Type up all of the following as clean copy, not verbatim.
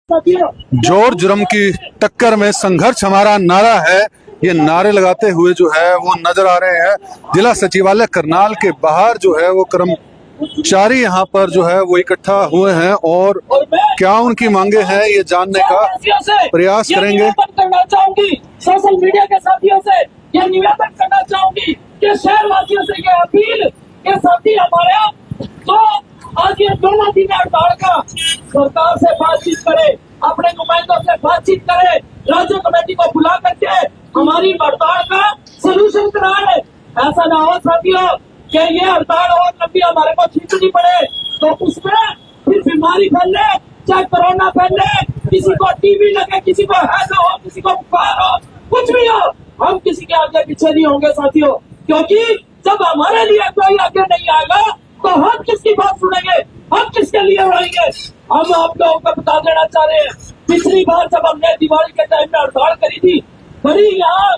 जोर जुर्म की टक्कर में संघर्ष हमारा नारा है। ये नारे लगाते हुए जो है वो नजर आ रहे हैं। जिला सचिवालय करनाल के बाहर जो है वो कर्मचारी यहाँ पर जो है वो इकट्ठा हुए हैं और क्या उनकी मांगे हैं ये जानने का प्रयास करेंगे। करना चाहूंगी सोशल मीडिया के साथियों से ये निवेदन करना चाहूंगी कि शहरवासियों से ये अपील के साथी हमारे तो आज ये 2 दिन हड़ताल का सरकार से बातचीत करे, अपने नुमाइंदों से बातचीत करे, राज्य कमेटी को बुला करके हमारी हड़ताल का सलूशन कराए। ऐसा ना हो साथियों कि ये हड़ताल और लंबी हमारे को खींचनी पड़े तो उसमें फिर बीमारी फैले, चाहे कोरोना फैले, किसी को टीबी लगे, किसी को हैजा हो, किसी को बुखार हो, कुछ भी हो, हम किसी के आगे पीछे नहीं होंगे साथियों। क्योंकि जब हमारे लिए कोई आगे नहीं आएगा तो हम किसकी बात सुनेंगे, हम किसके लिए लड़ेंगे। हम आप लोगों को बता देना चाह रहे हैं, पिछली बार जब हमने दिवाली के टाइम में हड़ताल करी थी, बड़ी यहाँ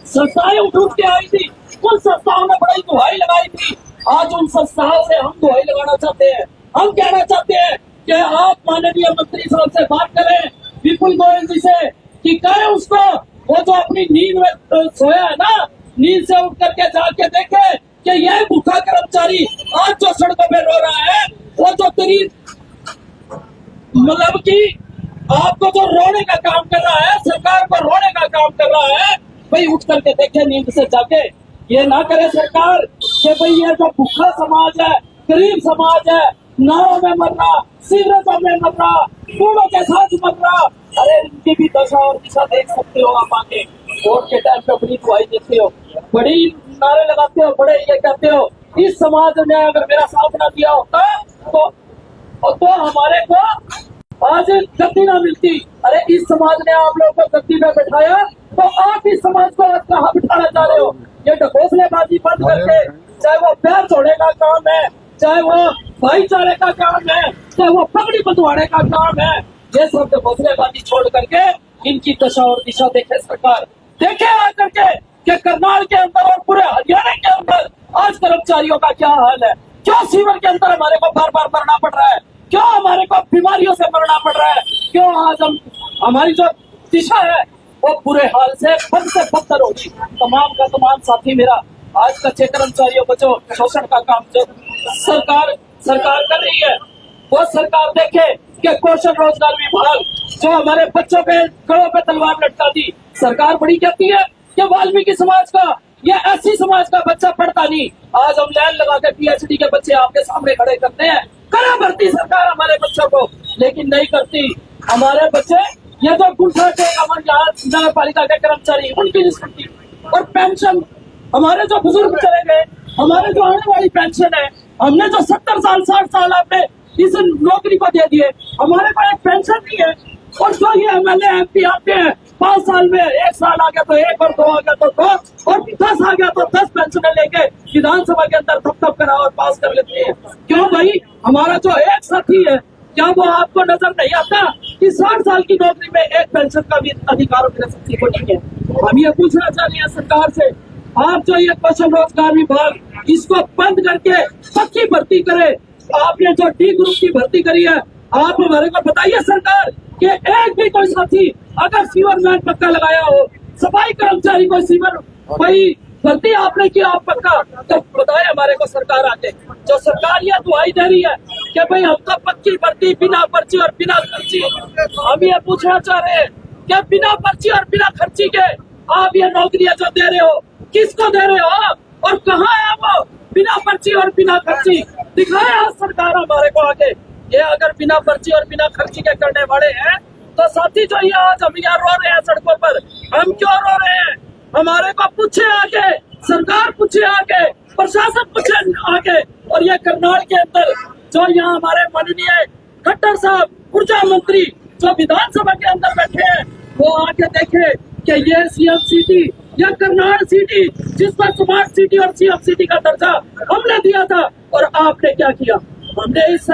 संस्थाएं उठ के आई थी, उन संस्थाओं ने बड़ी दुहाई लगाई थी। आज उन संस्थाओं से हम दुहाई लगाना चाहते हैं। हम कहना चाहते हैं कि आप माननीय मंत्री साहब से बात करें, विपुल गोयल जी से, कि कहें उसको वो जो अपनी नींद में सोया है ना, नींद से उठ करके जाके देखे कि यह भूखा कर्मचारी आज जो सड़कों पे रो रहा है, वो जो तेरी मतलब कि आपको जो रोने का काम कर रहा है, सरकार को रोने का काम कर रहा है, भाई उठ करके देखे नींद से जाके। ये ना करे सरकार कि भाई ये जो भूखा समाज है, गरीब समाज है, नारों में मर रहा, सीवरेजों में मर रहा, कूड़ों के साथ मर रहा, अरे इनकी भी दशा और दिशा देख सकते हो आप आके। वोट के टाइम पे बड़ी दुआई देते हो, बड़ी नारे लगाते हो, बड़े ये कहते हो। इस समाज ने अगर मेरा साथ ना दिया होता तो हमारे को आज गद्दी ना मिलती। अरे इस समाज ने आप लोगों को गद्दी में बैठाया तो आप इस समाज को आज कहाँ बिठाना चाह रहे हो। ये ढकोसलेबाजी बंद करके, चाहे वो पैर जोड़े का काम है, चाहे वो भाईचारे का काम है, चाहे वो पगड़ी बंधवाने का काम है, ये सब ढकोसलेबाजी छोड़ करके इनकी दशा और दिशा देखे सरकार। देखे आ करके कि करनाल के अंदर और पूरे हरियाणा के अंदर आज कर्मचारियों का क्या हाल है। क्यों सीवर के अंदर हमारे को बार बार मरना पड़ रहा है, क्यों हमारे को बीमारियों से मरना पड़ रहा है, क्यों आज हम हमारी जो दिशा है वो बुरे हाल से बदतर होगी। तमाम का तमाम साथी मेरा आज कच्चे कर्मचारियों को जो शोषण का काम जो सरकार कर रही है, वो सरकार देखे कि कौशल रोजगार विभाग जो हमारे बच्चों पे गलों पे तलवार लटका दी। सरकार बड़ी कहती है कि वाल्मीकि समाज का या ऐसी समाज का बच्चा पढ़ता नहीं। आज हम लाइन लगा के PhD के बच्चे आपके सामने खड़े करते हैं, करा भर्ती सरकार हमारे बच्चों को, लेकिन नहीं करती। हमारे बच्चे ये जो गुंठा के नगर पालिका के कर्मचारी उनकी नहीं सुनती। और पेंशन हमारे जो बुजुर्ग चले गए, हमारे जो आने वाली पेंशन है, हमने जो 70 साल 60 साल आपने इस नौकरी को दे दिए, हमारे पास एक पेंशन नहीं है। और जो ये MLA MP आते हैं 5 साल में 1 साल आ गया तो 1 और 2 आ गया तो 2 और 10 आ गया तो 10 पेंशन लेके विधानसभा के अंदर थप करा और पास कर लेते हैं। क्यों भाई, हमारा जो एक साथी है, क्या वो आपको नजर नहीं आता कि 60 साल की नौकरी में एक पेंशन का भी अधिकार मेरे साथी को नहीं है। हम ये पूछना चाह रहे हैं सरकार से, आप जो ये कौशल रोजगार विभाग इसको बंद करके पक्की भर्ती करे। आपने जो D ग्रुप की भर्ती करी है, आप हमारे को बताइए सरकार कि एक भी कोई साथी अगर सीवर मैन पक्का लगाया हो, सफाई कर्मचारी को सीवर कोई भर्ती आपने किया आप पक्का, तो बताए हमारे को सरकार आके। जो सरकार यह दुआई दे रही है कि भाई हम तो पक्की भर्ती बिना पर्ची और बिना खर्ची, हम ये पूछना चाह रहे हैं कि बिना पर्ची और बिना खर्ची के आप ये नौकरियां जो दे रहे हो, किसको दे रहे हो और कहाँ है वो बिना पर्ची और बिना खर्ची? दिखाए आज सरकार हमारे को आगे। ये अगर बिना पर्ची और बिना खर्ची के करने वाले हैं तो साथी जो ये आज हम यहाँ रो रहे हैं सड़कों पर, हम क्यों रो रहे हैं? हमारे को पूछे आगे, सरकार पूछे आगे, प्रशासन पूछे आगे। और ये करनाल के अंदर जो यहाँ हमारे माननीय खट्टर साहब ऊर्जा मंत्री जो विधानसभा के अंदर बैठे हैं, वो आके देखे कि ये CM सिटी या करनाल सिटी जिसका स्मार्ट सिटी और CM सिटी का दर्जा हमने दिया था, और आपने क्या किया? हमने इस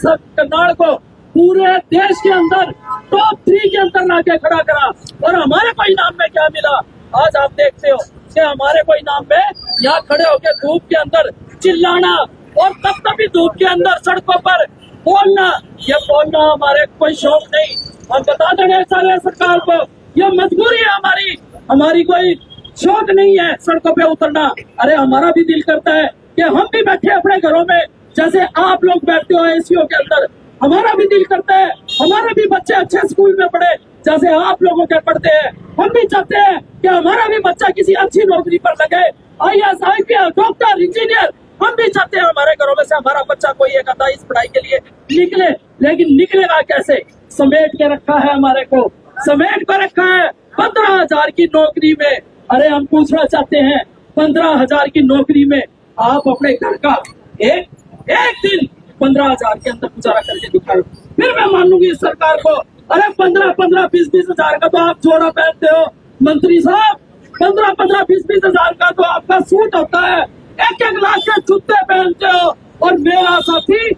करनाल को पूरे देश के अंदर टॉप 3 के अंदर लाके खड़ा करा। और हमारे को इनाम में क्या मिला? आज आप देखते हो कि हमारे को इनाम में यहाँ खड़े होकर धूप के अंदर चिल्लाना, और तब भी धूप के अंदर सड़कों पर बोलना, ये बोलना हमारे कोई शौक नहीं। हम बता देंगे सारे सरकार को, ये मजबूरी है हमारी, हमारी कोई शौक नहीं है सड़कों पे उतरना। अरे हमारा भी दिल करता है कि हम भी बैठे अपने घरों में जैसे आप लोग बैठते हो एसीओ के अंदर। हमारा भी दिल करता है हमारे भी बच्चे अच्छे स्कूल में पढ़े जैसे आप लोगों के पढ़ते हैं। हम भी चाहते हैं कि हमारा भी बच्चा किसी अच्छी नौकरी पर लगे, IAS, IPS, डॉक्टर, इंजीनियर। हम भी चाहते हैं हमारे घरों में से हमारा बच्चा कोई एक आधा इस पढ़ाई के लिए निकले, लेकिन निकलेगा कैसे? समेट के रखा है हमारे को, समेट कर रखा है 15,000 की नौकरी में। अरे हम पूछना चाहते हैं 15,000 की नौकरी में आप अपने घर का एक दिन 15,000 के अंदर गुजारा करके दिखाओ, फिर मैं मान लूंगी इस सरकार को। अरे 15 20 हजार का तो आप जोड़ा पहनते हो मंत्री साहब, 15 20 हजार का तो आपका सूट होता है, 1 लाख के जूते पहनते हो, और मेरा साथी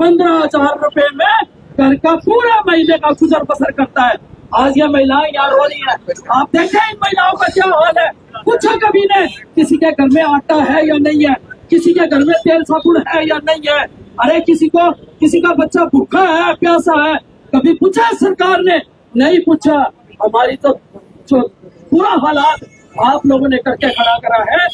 15,000 रुपए में घर का पूरा महीने का गुजर बसर करता है। आज ये महिलाएं यहाँ रो रही है, आप देखें इन महिलाओं का क्या हाल है। पूछा कभी ने किसी के घर में आटा है या नहीं है, किसी के घर में तेल साबुन है या नहीं है? अरे किसी का बच्चा भूखा है प्यासा है, कभी पूछा है सरकार ने? नहीं पूछा। हमारी तो जो पूरा हालात आप लोगों ने करके खड़ा करा है,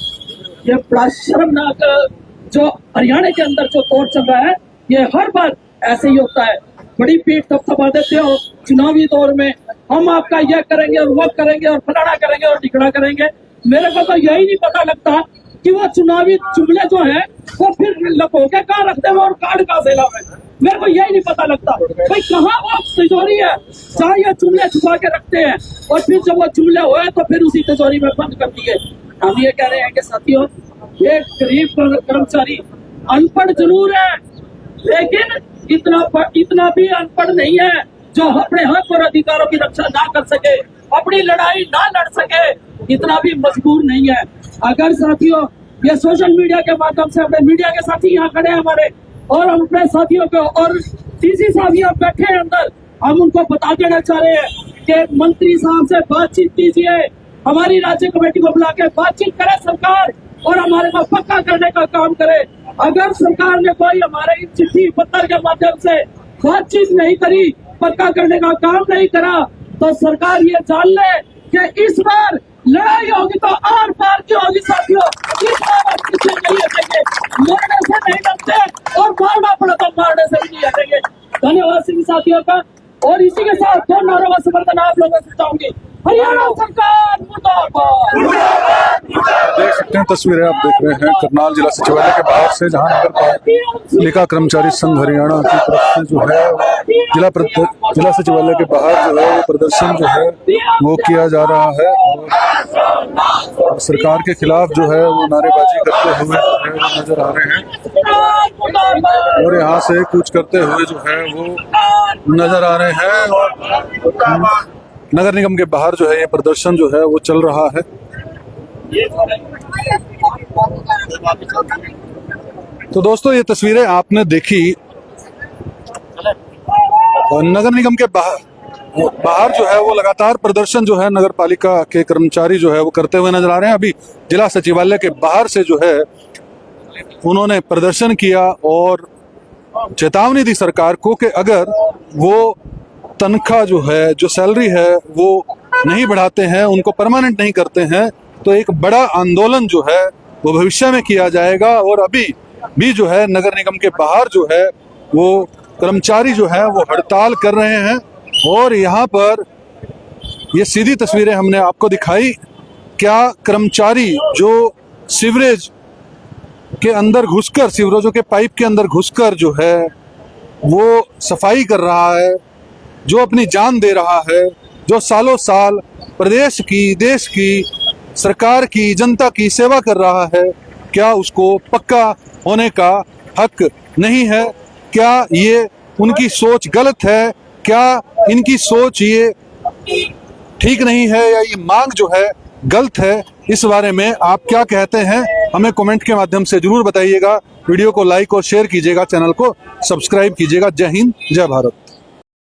ये बड़ा शर्मनाक। जो हरियाणा के अंदर जो दौर चल रहा है, ये हर बार ऐसे ही होता है। बड़ी पीठ थपथपा देते हो चुनावी दौर में, हम आपका यह करेंगे और वो करेंगे और फलाना करेंगे और ढिकड़ा करेंगे। मेरे को तो यही नहीं पता लगता कि वो चुनावी जुमले जो है वो फिर लपो के कहाँ रखते हैं और कार्ड कहाँ से लावे। मेरे को यही नहीं पता लगता भाई कहाँ वो तिजोरी है जहाँ ये जुमले छुपा के रखते हैं, और फिर जब वो जुमले हुए तो फिर उसी तिजोरी में बंद कर दिए। हम ये कह रहे हैं कि साथियों, ये गरीब कर्मचारी अनपढ़ जरूर है, लेकिन इतना भी अनपढ़ नहीं है जो अपने हक और अधिकारों की रक्षा ना कर सके, अपनी लड़ाई ना लड़ सके, इतना भी मजबूर नहीं है। अगर साथियों ये सोशल मीडिया के माध्यम से अपने मीडिया के साथी यहाँ खड़े हैं हमारे, और हम अपने साथियों को और डीसी साहब यहाँ बैठे हैं अंदर, हम उनको बता देना चाह रहे हैं कि मंत्री साहब से बातचीत कीजिए, हमारी राज्य कमेटी को बुला के बातचीत करे सरकार, और हमारे को पक्का करने का काम करे। अगर सरकार ने कोई हमारे चिट्ठी पत्र के माध्यम से बातचीत नहीं करी, पक्का करने का काम नहीं करा, तो सरकार ये जान ले कि इस बार लड़ाई होगी तो आर पार की होगी साथियों। इस बार आप पीछे नहीं हटेंगे, मरने से नहीं डरते, और मारना पड़ा तो मारने से भी नहीं हटेंगे। धन्यवाद सभी साथियों का, और इसी के साथ दो नारों का समर्थन आप लोगों से चाहूंगी। हरियाणा सरकार मुर्दाबाद। देख सकते हैं तस्वीरें आप देख रहे हैं करनाल जिला सचिवालय के बाहर से, जहां नगर पालिका कर्मचारी संघ हरियाणा की तरफ से जो है जिला सचिवालय के बाहर जो है वो प्रदर्शन जो है वो किया जा रहा है, और सरकार के खिलाफ जो है वो नारेबाजी करते हुए नजर आ रहे हैं, और यहाँ से कूच करते हुए जो है वो नजर आ रहे हैं। और नगर निगम के बाहर जो है ये प्रदर्शन जो है वो चल रहा है। तो दोस्तों ये तस्वीरें आपने देखी, और नगर निगम के बाहर जो है वो लगातार प्रदर्शन जो है नगर पालिका के कर्मचारी जो है वो करते हुए नजर आ रहे हैं। अभी जिला सचिवालय के बाहर से जो है उन्होंने प्रदर्शन किया और चेतावनी दी सरकार को कि अगर वो तनख्वाह जो है, जो सैलरी है वो नहीं बढ़ाते हैं, उनको परमानेंट नहीं करते हैं, तो एक बड़ा आंदोलन जो है वो भविष्य में किया जाएगा। और अभी भी जो है नगर निगम के बाहर जो है वो कर्मचारी जो है वो हड़ताल कर रहे हैं। और यहाँ पर ये सीधी तस्वीरें हमने आपको दिखाई, क्या कर्मचारी जो सीवरेज के अंदर घुसकर, सीवरेजों के पाइप के अंदर घुसकर जो है वो सफाई कर रहा है, जो अपनी जान दे रहा है, जो सालों साल प्रदेश की, देश की, सरकार की, जनता की सेवा कर रहा है, क्या उसको पक्का होने का हक नहीं है? क्या ये उनकी सोच गलत है? क्या इनकी सोच ये ठीक नहीं है, या ये मांग जो है गलत है? इस बारे में आप क्या कहते हैं हमें कमेंट के माध्यम से जरूर बताइएगा। वीडियो को लाइक और शेयर कीजिएगा, चैनल को सब्सक्राइब कीजिएगा। जय हिंद, जय भारत।